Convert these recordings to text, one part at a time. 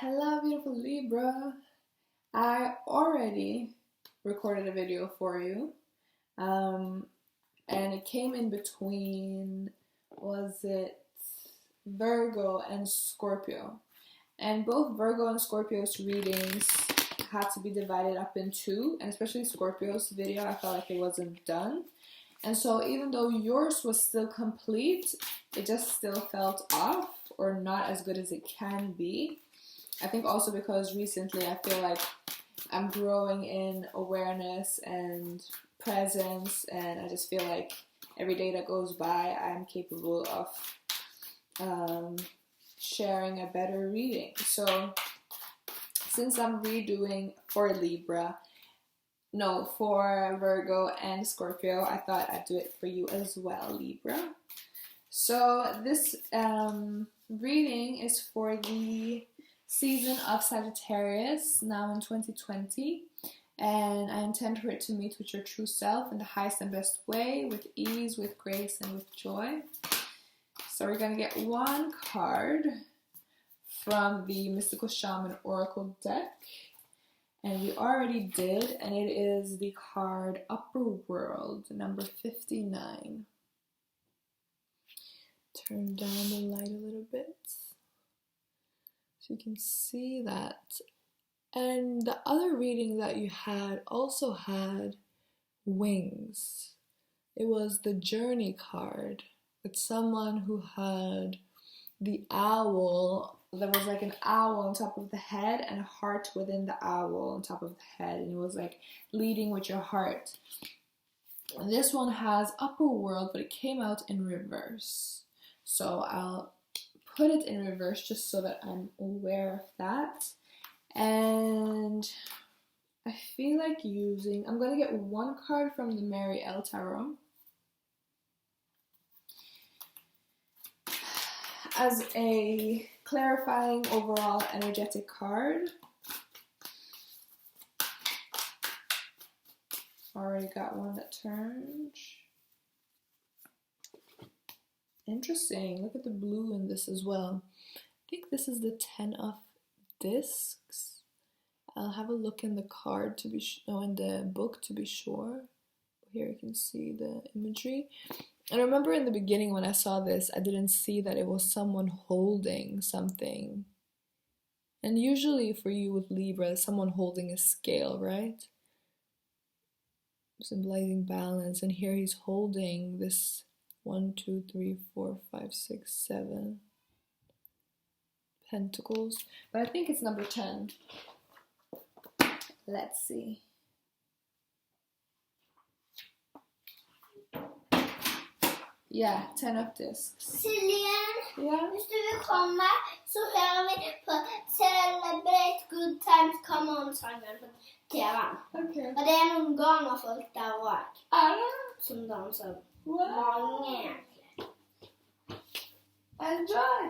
Hello, beautiful Libra. I already recorded a video for you, and it came in between, was it Virgo and Scorpio? And both Virgo and Scorpio's readings had to be divided up in two, and especially Scorpio's video, I felt like it wasn't done. And so even though yours was still complete, it just still felt off or not as good as it can be. I think also because recently I feel like I'm growing in awareness and presence, and I just feel like every day that goes by I'm capable of sharing a better reading. So since I'm redoing for Virgo and Scorpio, I thought I'd do it for you as well, Libra. So this reading is for the season of Sagittarius, now in 2020, and I intend for it to meet with your true self in the highest and best way, with ease, with grace, and with joy. So we're going to get one card from the Mystical Shaman Oracle deck, and we already did, and it is the card Upper World, number 59. Turn down the light a little bit so you can see that. And the other reading that you had also had wings. It was the Journey card. It's someone who had the owl. There was like an owl on top of the head and a heart within the owl on top of the head, and it was like leading with your heart. And this one has Upper World, but it came out in reverse. So I'll put it in reverse just so that I'm aware of that. And I feel like I'm going to get one card from the Mary L. Tarot as a clarifying overall energetic card. Already got one that turned. Interesting. Look at the blue in this as well. I think this is the 10 of discs. I'll have a look in the card to be in the book to be sure. Here you can see the imagery. And I remember in the beginning when I saw this, I didn't see that it was someone holding something. And usually for you with Libra, someone holding a scale, right? Symbolizing balance. And here he's holding this 1, 2, 3, 4, 5, 6, 7 pentacles. But I think it's number 10. Let's see. Yeah, 10 of discs. Siljen, Ja. hvis du vil komme, så hører vi på Celebrate Good Times Come On-sangen på TV-en. Okay. Og det er noen Ghana-folk der også, Alana. som danser. Wow. Mange. Enjoy.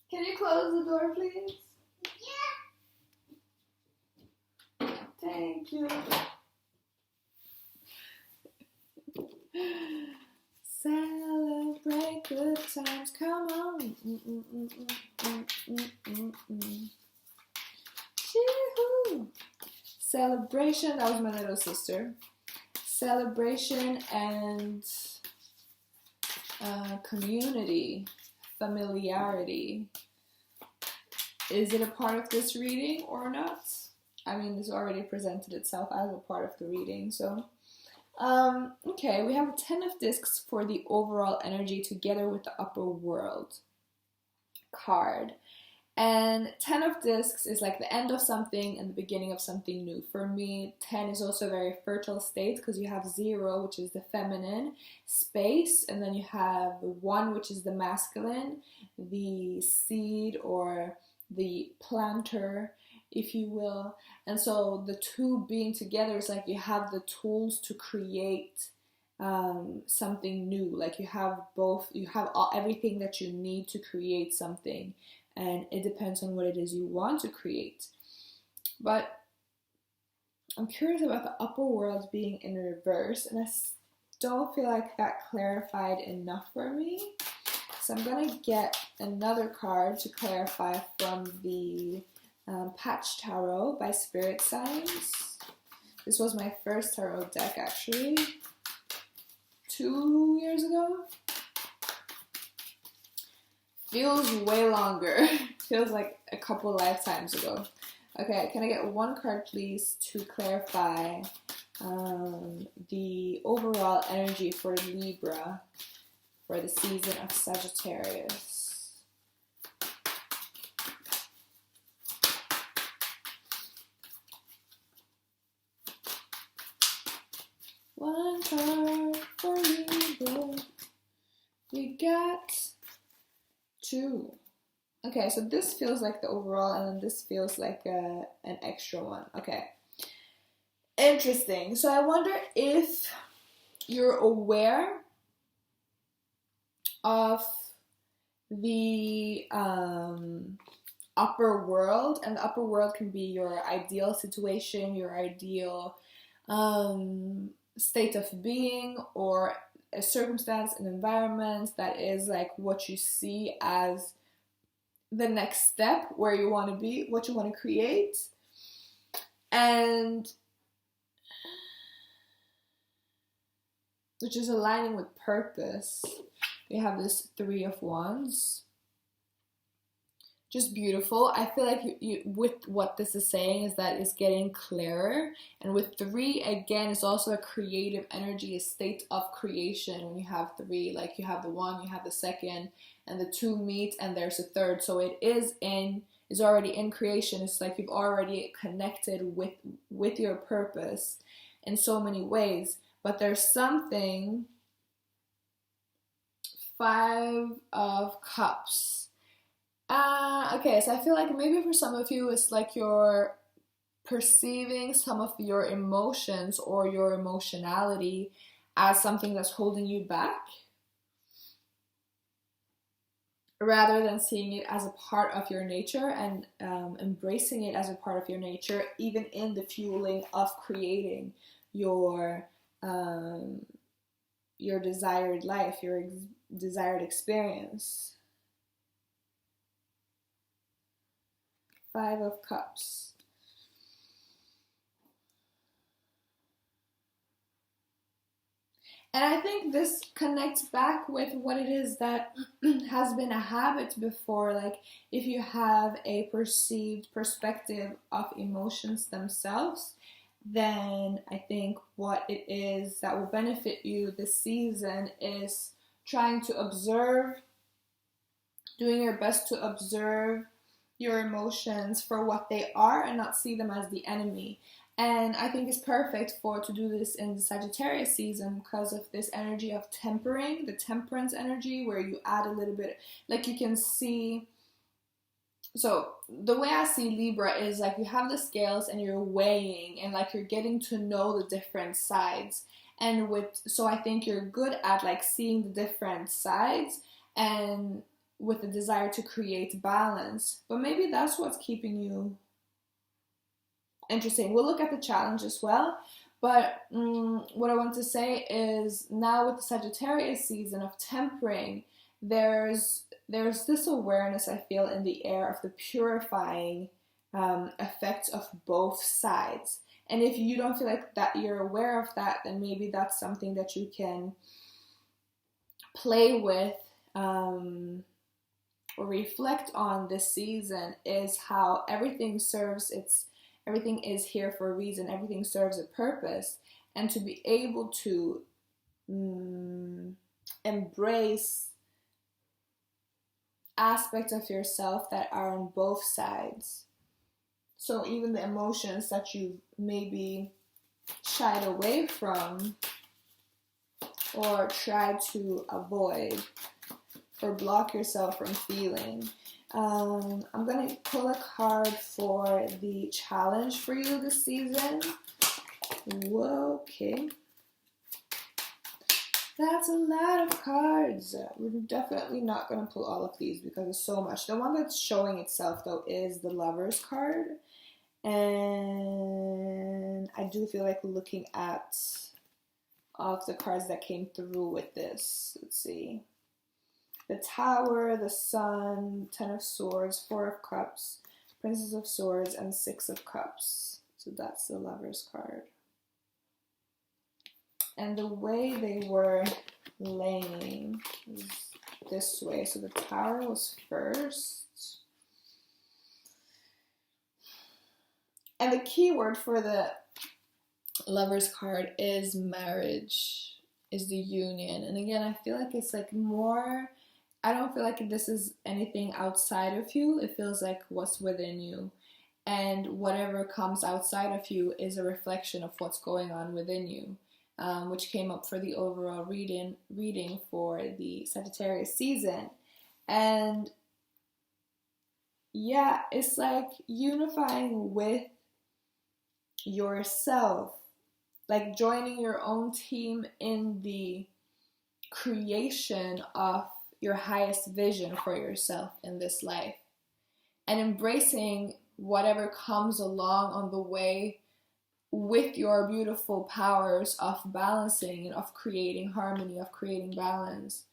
Can you close the door, please? Yeah. Thank you. Celebrate good times, come on. Chee-hoo. Celebration, that was my little sister. Celebration and community, familiarity. Is it a part of this reading or not? I mean, this already presented itself as a part of the reading, so. Okay, we have a 10 of discs for the overall energy together with the Upper World card. And 10 of discs is like the end of something and the beginning of something new. For me, 10 is also a very fertile state because you have 0, which is the feminine space, and then you have the 1, which is the masculine, the seed or the planter, if you will. And so the two being together is like you have the tools to create something new. Like you have everything that you need to create something, and it depends on what it is you want to create. But I'm curious about the Upper World being in reverse, and I don't feel like that clarified enough for me. So I'm going to get another card to clarify from the Patch Tarot by Spirit Signs. This was my first tarot deck, actually, 2 years ago. Feels way longer. Feels like a couple lifetimes ago. Okay, can I get one card, please, to clarify the overall energy for Libra for the season of Sagittarius? One card for Libra. We got 2. Okay, so this feels like the overall, and then this feels like an extra one. Okay. Interesting. So I wonder if you're aware of the upper world, and the upper world can be your ideal situation, your ideal state of being, or a circumstance, an environment that is like what you see as the next step, where you want to be, what you want to create. And which is aligning with purpose. We have this 3 of Wands. Just beautiful. I feel like you with what this is saying is that it's getting clearer. And with 3, again, it's also a creative energy, a state of creation. When you have 3, like you have the 1, you have the 2nd, and the 2 meet, and there's a 3rd. So it is already in creation. It's like you've already connected with your purpose in so many ways. But there's something, 5 of Cups. Okay, so I feel like maybe for some of you, it's like you're perceiving some of your emotions or your emotionality as something that's holding you back, rather than seeing it as a part of your nature and embracing it as a part of your nature, even in the fueling of creating your desired life, your desired experience. 5 of Cups. And I think this connects back with what it is that has been a habit before. Like, if you have a perceived perspective of emotions themselves, then I think what it is that will benefit you this season is trying to observe, doing your best to observe your emotions for what they are and not see them as the enemy. And I think it's perfect to do this in the Sagittarius season because of this energy of tempering, the temperance energy, where you add a little bit, like you can see. So the way I see Libra is like you have the scales and you're weighing, and like you're getting to know the different sides. And so I think you're good at like seeing the different sides and with the desire to create balance. But maybe that's what's keeping you interesting. We'll look at the challenge as well. But what I want to say is, now with the Sagittarius season of tempering, there's this awareness I feel in the air of the purifying effects of both sides. And if you don't feel like that you're aware of that, then maybe that's something that you can play with or reflect on this season, is how everything is here for a reason, everything serves a purpose, and to be able to embrace aspects of yourself that are on both sides. So even the emotions that you maybe shied away from or tried to avoid or block yourself from feeling. I'm going to pull a card for the challenge for you this season. Whoa, okay. That's a lot of cards. We're definitely not going to pull all of these because there's so much. The one that's showing itself, though, is the Lover's card. And I do feel like looking at all of the cards that came through with this. Let's see. the Tower, the Sun, Ten of Swords, Four of Cups, Princess of Swords, and Six of Cups. So that's the Lovers card. And the way they were laying is this way. So the Tower was first. And the key word for the Lovers card is marriage, is the union. And again, I feel like it's like more, I don't feel like this is anything outside of you. It feels like what's within you. And whatever comes outside of you is a reflection of what's going on within you, which came up for the overall reading for the Sagittarius season. And yeah, it's like unifying with yourself, like joining your own team in the creation of your highest vision for yourself in this life, and embracing whatever comes along on the way with your beautiful powers of balancing and of creating harmony, of creating balance.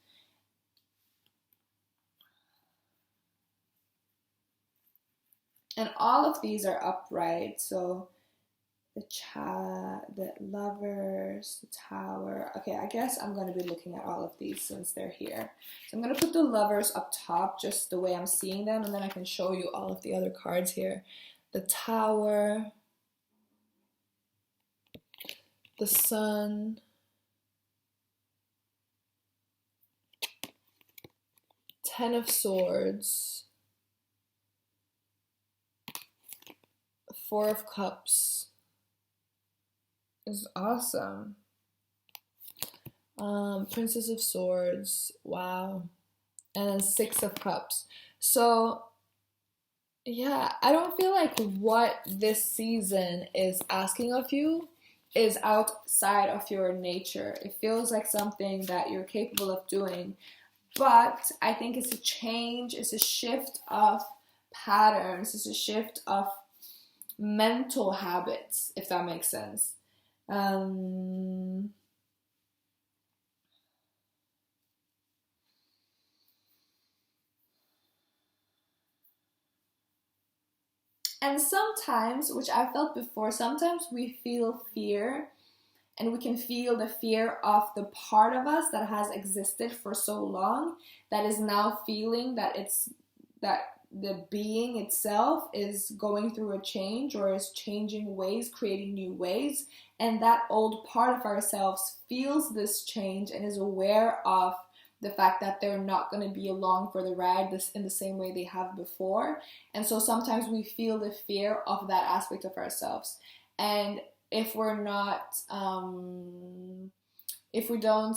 And all of these are upright, so the Lovers, the Tower. Okay, I guess I'm going to be looking at all of these since they're here. So I'm going to put the Lovers up top just the way I'm seeing them, and then I can show you all of the other cards here. The Tower, the Sun, Ten of Swords, Four of Cups. Is awesome. Princess of Swords, wow. And then Six of Cups. So yeah, I don't feel like what this season is asking of you is outside of your nature. It feels like something that you're capable of doing, but I think it's a change, it's a shift of patterns, it's a shift of mental habits, if that makes sense. And sometimes, which I felt before, sometimes we feel fear, and we can feel the fear of the part of us that has existed for so long, that is now feeling that the being itself is going through a change, or is changing ways, creating new ways, and that old part of ourselves feels this change and is aware of the fact that they're not going to be along for the ride in the same way they have before. And so sometimes we feel the fear of that aspect of ourselves. And if we're not, if we don't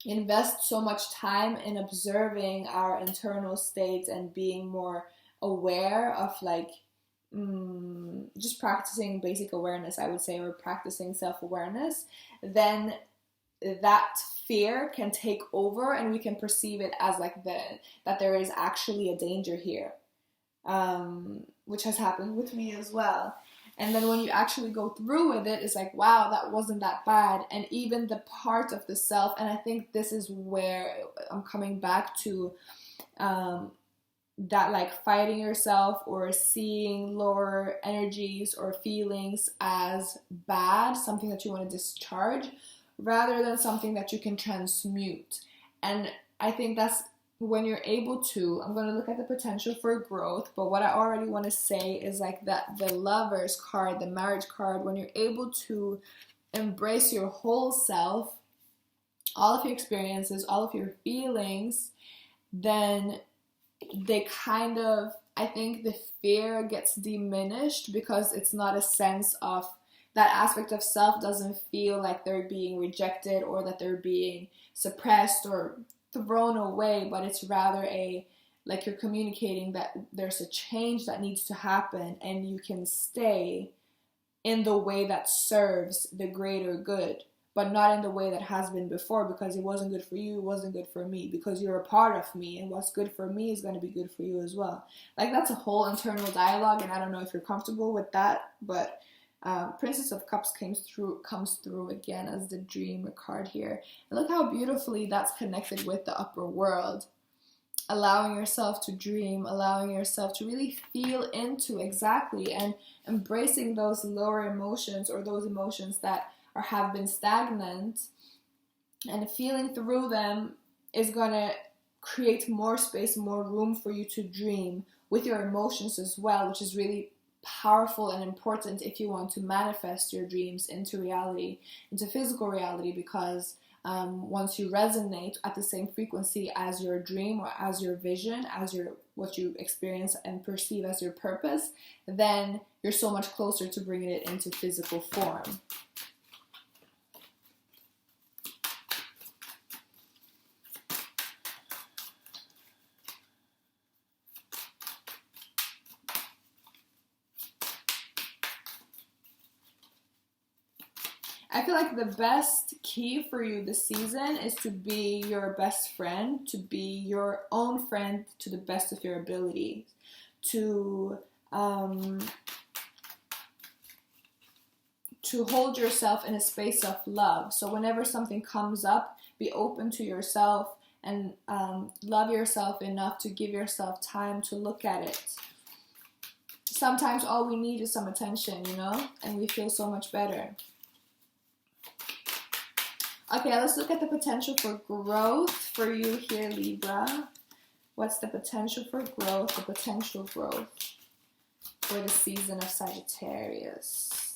invest so much time in observing our internal states and being more aware of like just practicing basic awareness, I would say, or practicing self-awareness, then that fear can take over and we can perceive it as like that there is actually a danger here, which has happened with me as well. And then when you actually go through with it, it's like, wow, that wasn't that bad. And even the part of the self, and I think this is where I'm coming back to, that like fighting yourself or seeing lower energies or feelings as bad, something that you want to discharge, rather than something that you can transmute. And I think that's when you're able to, I'm going to look at the potential for growth, but what I already want to say is like that the Lovers card, the marriage card, when you're able to embrace your whole self, all of your experiences, all of your feelings, then they kind of, I think the fear gets diminished, because it's not a sense of, that aspect of self doesn't feel like they're being rejected or that they're being suppressed or thrown away, but it's rather like you're communicating that there's a change that needs to happen, and you can stay in the way that serves the greater good, but not in the way that has been before, because it wasn't good for you, it wasn't good for me, because you're a part of me, and what's good for me is going to be good for you as well. Like, that's a whole internal dialogue, and I don't know if you're comfortable with that, but Princess of Cups comes through again as the dream card here. And look how beautifully that's connected with the upper world. Allowing yourself to dream, allowing yourself to really feel into exactly, and embracing those lower emotions, or those emotions that have been stagnant, and feeling through them is gonna create more space, more room for you to dream with your emotions as well, which is really powerful and important if you want to manifest your dreams into reality, into physical reality, because once you resonate at the same frequency as your dream, or as your vision, as what you experience and perceive as your purpose, then you're so much closer to bringing it into physical form. I feel like the best key for you this season is to be your best friend, to be your own friend to the best of your ability, to hold yourself in a space of love. So whenever something comes up, be open to yourself and love yourself enough to give yourself time to look at it. Sometimes all we need is some attention, you know, and we feel so much better. Okay, let's look at the potential for growth for you here, Libra. What's the potential for growth, the potential growth for the season of Sagittarius?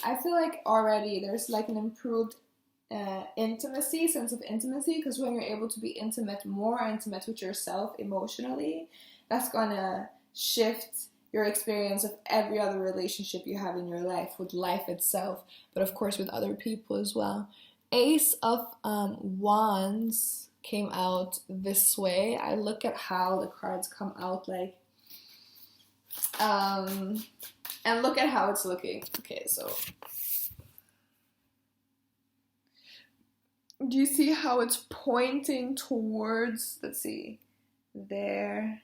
I feel like already there's like an improved intimacy, sense of intimacy, because when you're able to be more intimate with yourself emotionally, that's gonna shift your experience of every other relationship you have in your life, with life itself, but of course with other people as well. Ace of Wands came out this way. I look at how the cards come out, like, and look at how it's looking. Okay, so do you see how it's pointing towards, let's see, there.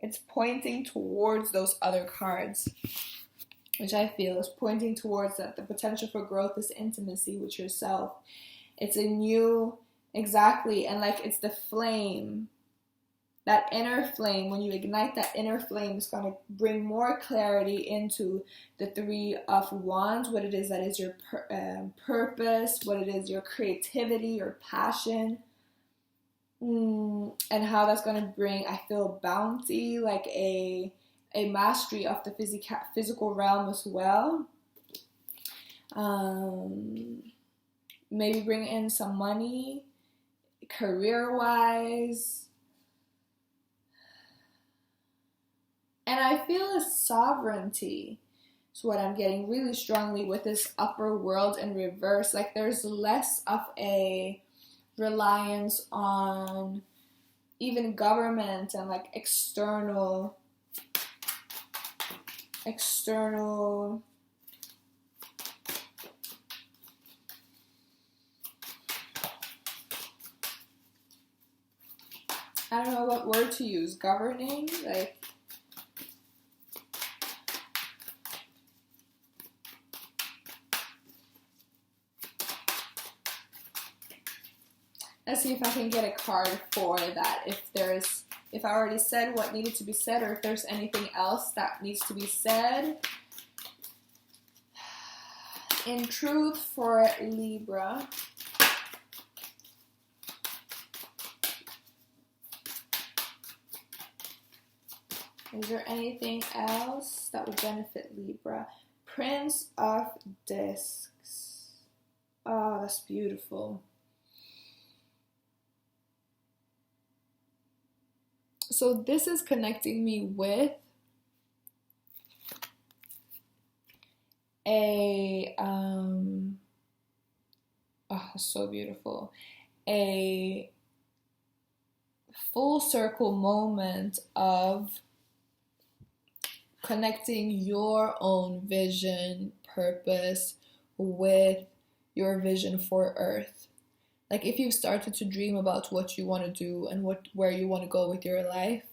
It's pointing towards those other cards, which I feel is pointing towards that the potential for growth is intimacy with yourself. It's a new, exactly, and like it's the flame, that inner flame. When you ignite that inner flame, it's going to bring more clarity into the Three of Wands, what it is that is your purpose, what it is, your creativity, your passion, and how that's going to bring, I feel, bounty, like a mastery of the physical realm as well. Maybe bring in some money, career-wise. And I feel a sovereignty. It's what I'm getting really strongly with this upper world in reverse. Like there's less of a reliance on even government and like external I don't know what word to use. Governing, like, let's see if I can get a card for that. If I already said what needed to be said, or if there's anything else that needs to be said. In truth for Libra. Is there anything else that would benefit Libra? Prince of Discs. Oh, that's beautiful. So this is connecting me with so beautiful. A full circle moment of connecting your own vision, purpose with your vision for Earth. Like if you've started to dream about what you want to do and where you want to go with your life,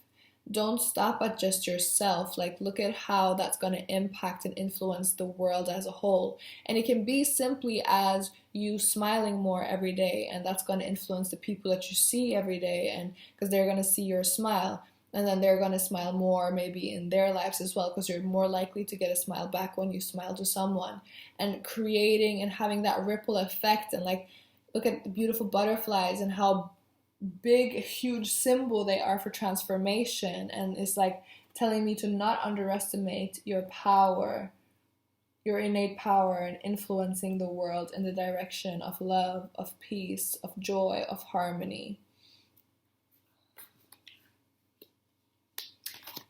don't stop at just yourself. Like look at how that's going to impact and influence the world as a whole. And it can be simply as you smiling more every day, and that's going to influence the people that you see every day, and because they're going to see your smile, and then they're going to smile more maybe in their lives as well, because you're more likely to get a smile back when you smile to someone, and creating and having that ripple effect. And like look at the beautiful butterflies and how big, huge symbol they are for transformation. And it's like telling me to not underestimate your power, your innate power in influencing the world in the direction of love, of peace, of joy, of harmony.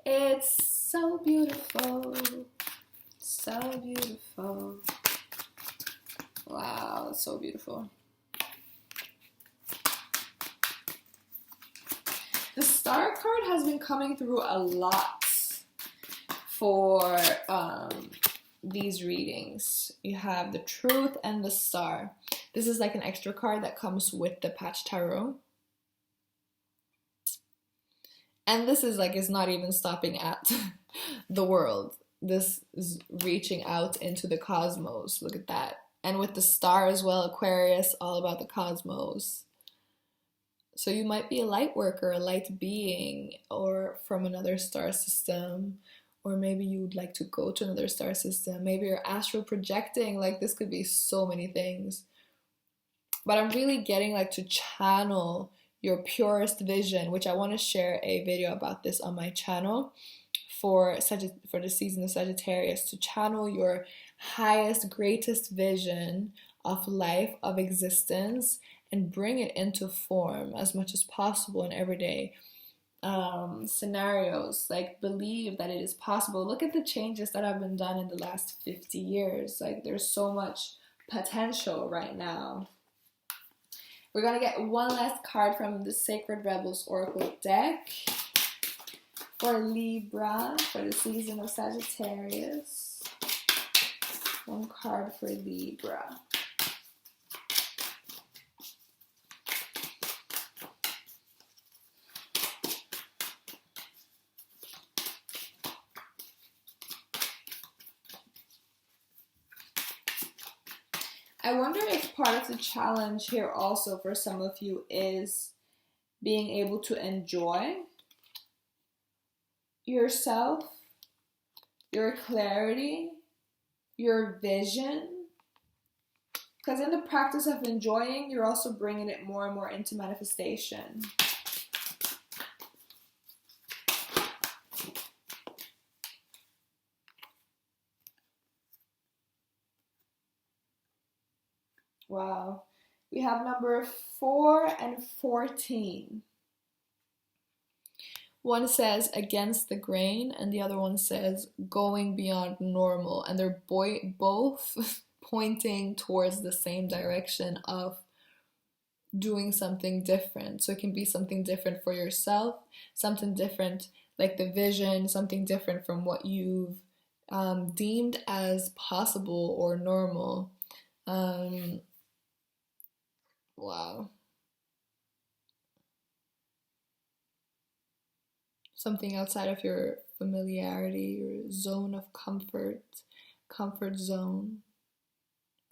It's so beautiful, so beautiful. Wow, it's so beautiful. The Star card has been coming through a lot for these readings. You have the Truth and the Star. This is like an extra card that comes with the Patch Tarot. And this is like, it's not even stopping at the world. This is reaching out into the cosmos. Look at that. And with the Star as well, Aquarius, all about the cosmos. So you might be a light worker, a light being, or from another star system, or maybe you would like to go to another star system. Maybe you're astral projecting. Like this could be so many things. But I'm really getting like to channel your purest vision, which I want to share a video about this on my channel for the season of Sagittarius, to channel your highest, greatest vision of life, of existence, and bring it into form as much as possible in everyday scenarios. Like believe that it is possible. Look at the changes that have been done in the last 50 years. Like there's so much potential right now. We're gonna get one last card from the Sacred Rebels Oracle deck for Libra for the season of Sagittarius. One card for Libra. I wonder if part of the challenge here also for some of you is being able to enjoy yourself, your clarity, your vision. Because in the practice of enjoying, you're also bringing it more and more into manifestation. Wow. We have number 4 and 14. One says against the grain, and the other one says going beyond normal. And they're both pointing towards the same direction of doing something different. So it can be something different for yourself, something different like the vision, something different from what you've deemed as possible or normal. Wow. Something outside of your familiarity, your zone of comfort zone.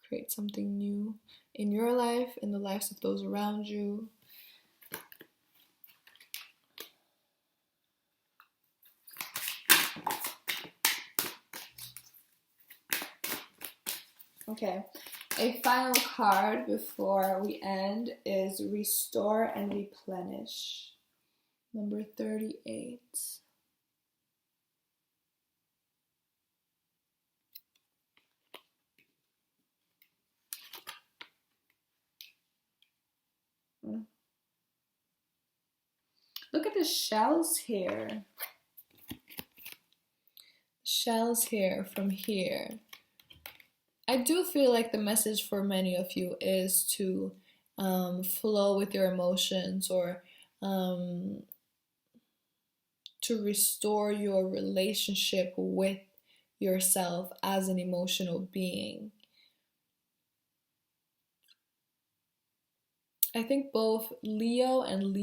Create something new in your life, in the lives of those around you. Okay. A final card before we end is Restore and Replenish. Number 38. Look at the shells here. Shells here from here. I do feel like the message for many of you is to flow with your emotions, or to restore your relationship with yourself as an emotional being. I think both Leo and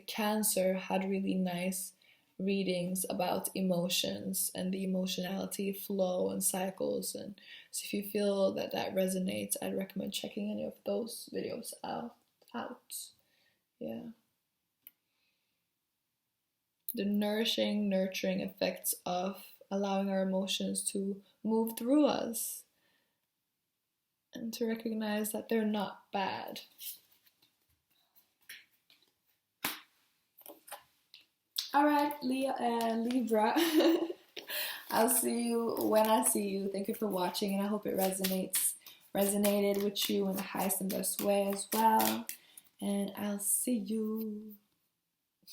Cancer had really nice readings about emotions and the emotionality flow and cycles. And so if you feel that resonates, I'd recommend checking any of those videos out. Yeah. The nourishing, nurturing effects of allowing our emotions to move through us and to recognize that they're not bad. All right, Libra. I'll see you when I see you. Thank you for watching, and I hope it resonated with you in the highest and best way as well. And I'll see you.